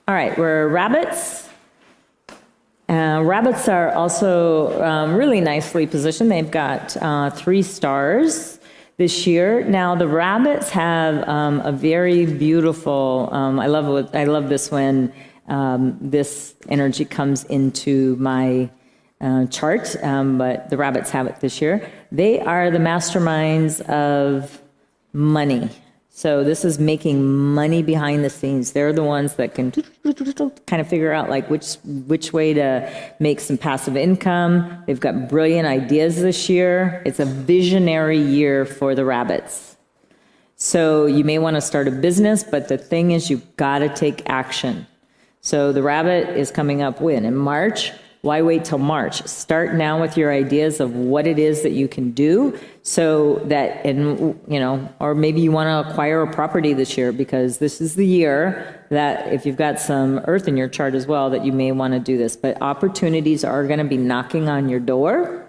All right, we're rabbits. Rabbits are also really nicely positioned. They've got 3 stars this year. Now the rabbits have a very beautiful. I love this when this energy comes into my chart. But the rabbits have it this year. They are the masterminds of money. So this is making money behind the scenes. They're the ones that can kind of figure out like which way to make some passive income. They've got brilliant ideas this year. It's a visionary year for the rabbits. So you may want to start a business, but the thing is you've got to take action. So the rabbit is coming up when? In March. Why wait till March? Start now with your ideas of what it is that you can do so that, or maybe you want to acquire a property this year because this is the year that if you've got some earth in your chart as well, that you may want to do this. But opportunities are going to be knocking on your door.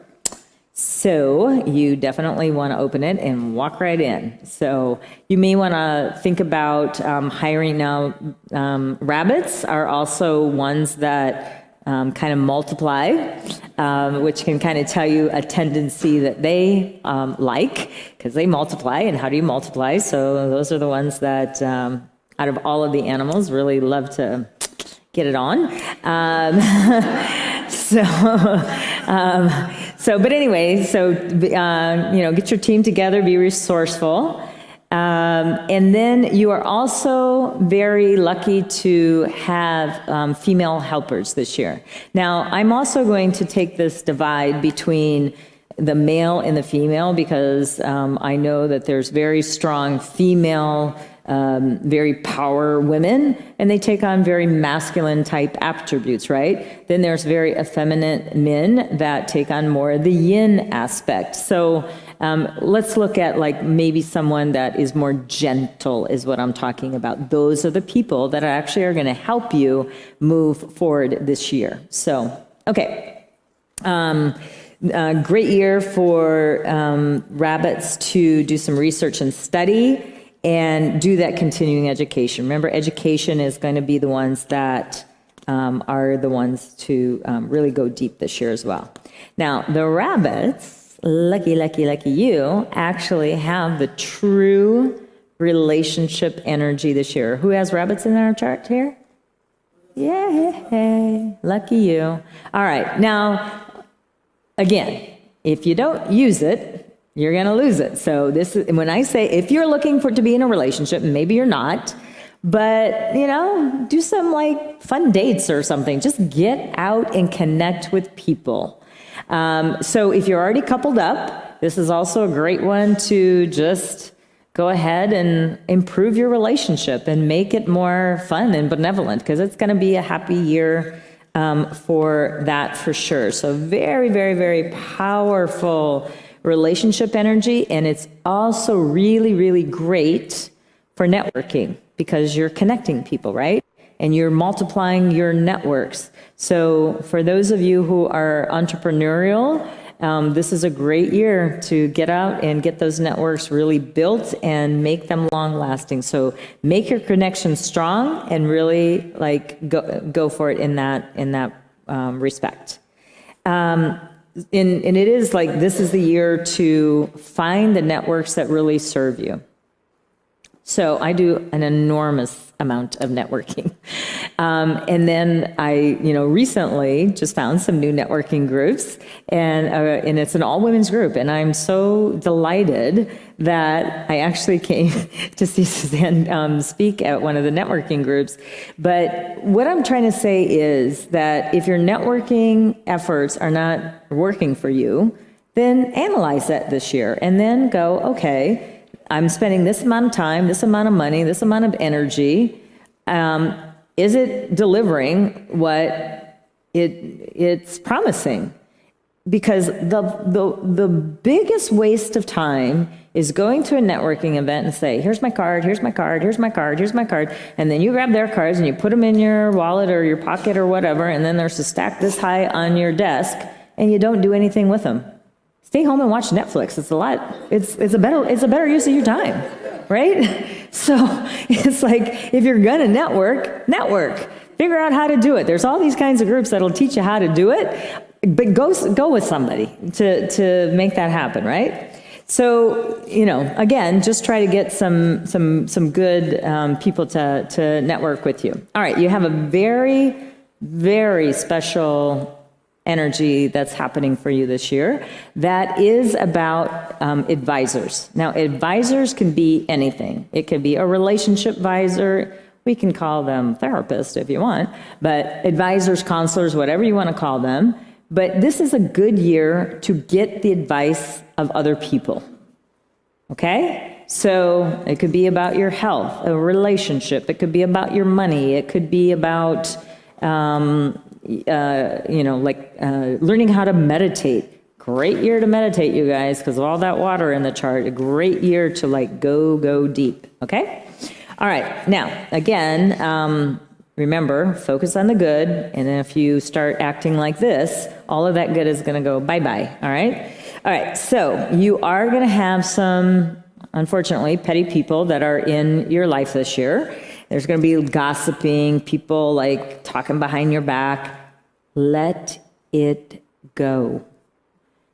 So you definitely want to open it and walk right in. So you may want to think about hiring now. Rabbits are also ones that kind of multiply, which can kind of tell you a tendency that they like, because they multiply. And how do you multiply? So those are the ones that, out of all of the animals, really love to get it on. But anyway, get your team together, be resourceful. And then you are also very lucky to have female helpers this year. Now, I'm also going to take this divide between the male and the female because I know that there's very strong female, very power women, and they take on very masculine type attributes, right? Then there's very effeminate men that take on more of the yin aspect. So let's look at like maybe someone that is more gentle is what I'm talking about. Those are the people that actually are going to help you move forward this year. So, okay. Great year for rabbits to do some research and study and do that continuing education. Remember, education is going to be the ones that are the ones to really go deep this year as well. Now, the rabbits, lucky you, actually have the true relationship energy this year. Who has rabbits in our chart here? Yay, lucky you. All right, now, again, if you don't use it, you're going to lose it. So this is when I say if you're looking to be in a relationship, and maybe you're not, but do some like fun dates or something. Just get out and connect with people. So if you're already coupled up, this is also a great one to just go ahead and improve your relationship and make it more fun and benevolent because it's going to be a happy year for that for sure. So very, very, very powerful relationship energy, and it's also really, really great for networking because you're connecting people, right? And you're multiplying your networks. So for those of you who are entrepreneurial, this is a great year to get out and get those networks really built and make them long lasting. So make your connections strong and really like go for it in that respect. And it is like this is the year to find the networks that really serve you. So I do an enormous amount of networking. And then I, recently just found some new networking groups and it's an all women's group. And I'm so delighted that I actually came to see Suzanne speak at one of the networking groups. But what I'm trying to say is that if your networking efforts are not working for you, then analyze that this year and then go, okay, I'm spending this amount of time, this amount of money, this amount of energy. Is it delivering what it's promising? Because the biggest waste of time is going to a networking event and say, here's my card, here's my card, here's my card, here's my card. And then you grab their cards and you put them in your wallet or your pocket or whatever. And then there's a stack this high on your desk and you don't do anything with them. Stay home and watch Netflix. It's a lot. It's a better use of your time, right? So it's like if you're gonna network, Figure out how to do it. There's all these kinds of groups that'll teach you how to do it, but go with somebody to make that happen, right? So, again, just try to get some good people to network with you. All right, you have a very, very special energy that's happening for you this year that is about advisors. Now, advisors can be anything. It could be a relationship advisor. We can call them therapists if you want, but advisors, counselors, whatever you want to call them. But this is a good year to get the advice of other people, okay? So it could be about your health, a relationship. It could be about your money. It could be about, learning how to meditate. Great year to meditate, you guys, because of all that water in the chart. A great year to go deep, okay? All right, now, again, remember, focus on the good, and then if you start acting like this, all of that good is going to go bye-bye, all right? All right, so you are going to have some, unfortunately, petty people that are in your life this year. There's going to be gossiping, people talking behind your back. Let it go.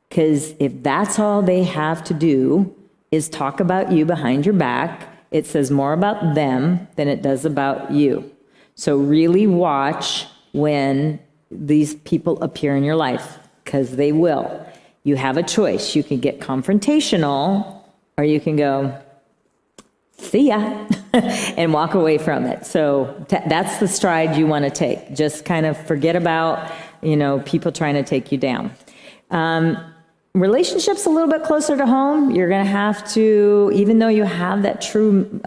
Because if that's all they have to do is talk about you behind your back, it says more about them than it does about you. So really watch when these people appear in your life, because they will. You have a choice. You can get confrontational, or you can go, see ya, and walk away from it. So that's the stride you want to take. Just kind of forget about, people trying to take you down. Relationships a little bit closer to home. You're going to have to, even though you have that true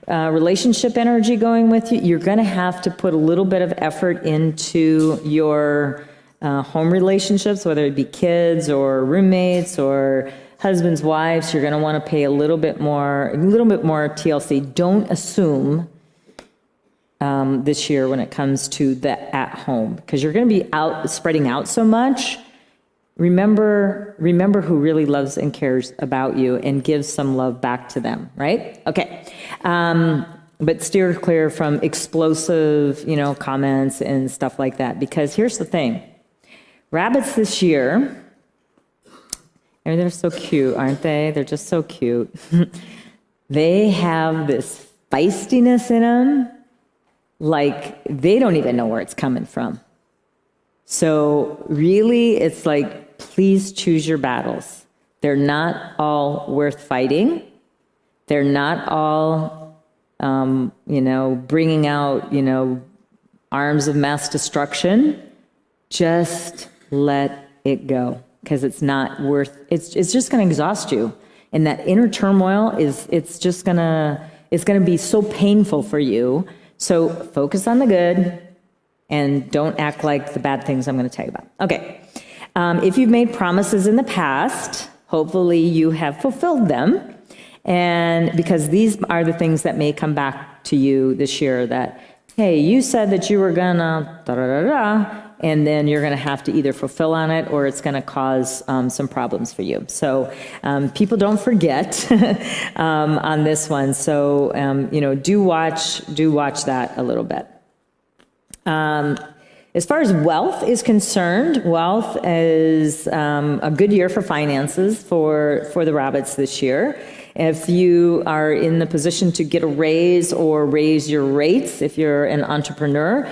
relationship energy going with you, you're going to have to put a little bit of effort into your home relationships, whether it be kids or roommates or husbands, wives. You're going to want to pay a little bit more TLC. Don't assume this year when it comes to the at home, because you're going to be out spreading out so much. Remember who really loves and cares about you and gives some love back to them, right? Okay. But steer clear from explosive, comments and stuff like that, because here's the thing. Rabbits this year, and they're so cute, aren't they? They're just so cute. They have this feistiness in them, they don't even know where it's coming from. So really, it's please choose your battles. They're not all worth fighting. They're not all, bringing out, arms of mass destruction. Just let it go, because it's not worth. It's just going to exhaust you, and that inner turmoil it's going to be so painful for you. So focus on the good. And don't act like the bad things I'm going to tell you about. Okay. If you've made promises in the past, hopefully you have fulfilled them. And because these are the things that may come back to you this year that, hey, you said that you were going to da-da-da-da, and then you're going to have to either fulfill on it or it's going to cause some problems for you. So people don't forget on this one. So, do watch that a little bit. As far as wealth is concerned, wealth is a good year for finances for the rabbits this year. If you are in the position to get a raise or raise your rates, if you're an entrepreneur,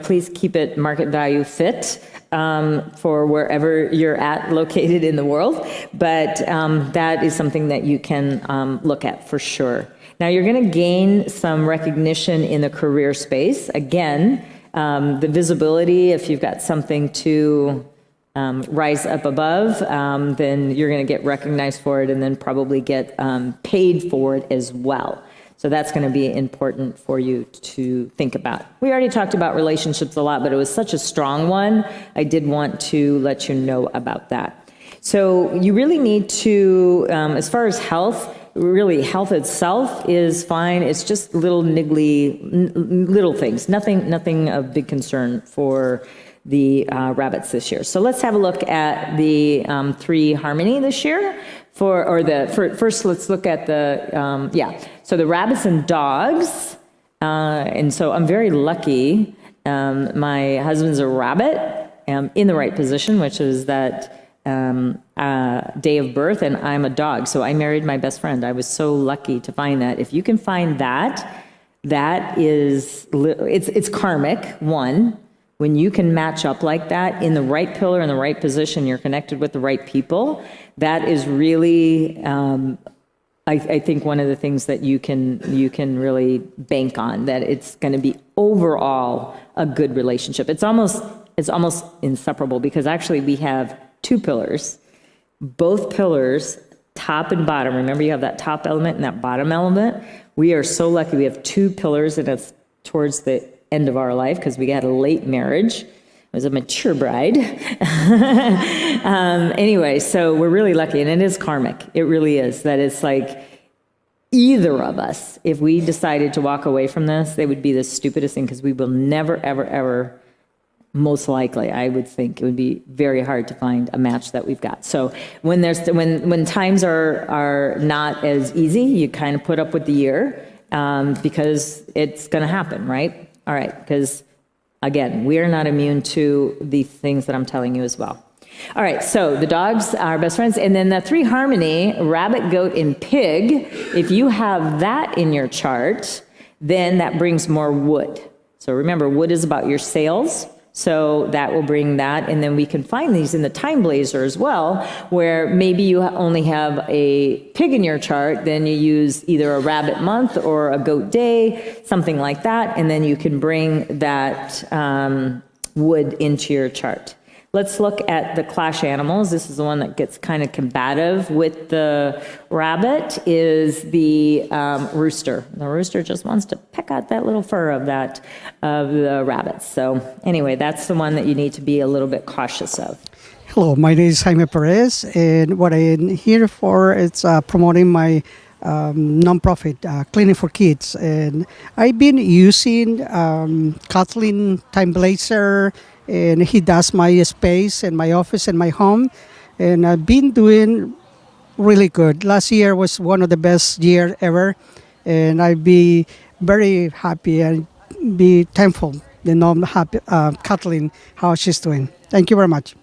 please keep it market value fit for wherever you're located in the world. But that is something that you can look at for sure. Now, you're going to gain some recognition in the career space. Again, the visibility, if you've got something to rise up above, then you're going to get recognized for it and then probably get paid for it as well. So that's going to be important for you to think about. We already talked about relationships a lot, but it was such a strong one. I did want to let you know about that. So you really need to, as far as health, really health itself is fine. It's just little niggly, little things. Nothing of big concern for the rabbits this year. So let's have a look at the 3 harmony this year. First, let's look at the, So the rabbits and dogs, And so I'm very lucky. My husband's a rabbit in the right position, which is that day of birth, and I'm a dog. So I married my best friend. I was so lucky to find that. If you can find that, that is, it's karmic, one. When you can match up like that in the right pillar, in the right position, you're connected with the right people, that is really, I think, one of the things that you can really bank on, that it's going to be overall a good relationship. It's almost inseparable, because actually we have two pillars, both pillars, top and bottom. Remember, you have that top element and that bottom element. We are so lucky we have two pillars, and it's towards the end of our life, because we had a late marriage. I was a mature bride. Anyway, so we're really lucky, and it is karmic. It really is. That it's like either of us, if we decided to walk away from this, they would be the stupidest thing, because we will never, ever, ever, most likely, I would think it would be very hard to find a match that we've got. So when times are not as easy, you kind of put up with the year, because it's going to happen, right? All right, because again, we are not immune to the things that I'm telling you as well. All right, so the dogs are best friends. And then the 3 harmony, rabbit, goat, and pig, if you have that in your chart, then that brings more wood. So remember, wood is about your sales. So that will bring that. And then we can find these in the time blazer as well, where maybe you only have a pig in your chart, then you use either a rabbit month or a goat day, something like that. And then you can bring that wood into your chart. Let's look at the clash animals. This is the one that gets kind of combative with the rabbit, is the rooster. The rooster just wants to peck out that little fur of the rabbit. So anyway, that's the one that you need to be a little bit cautious of. Hello, my name is Jaime Perez, and what I'm here for is promoting my nonprofit, Clinic for Kids. And I've been using Kathleen Time Blazer, and he does my space and my office and my home. And I've been doing really good. Last year was one of the best year ever. And I'd be very happy and be thankful, Kathleen, how she's doing. Thank you very much.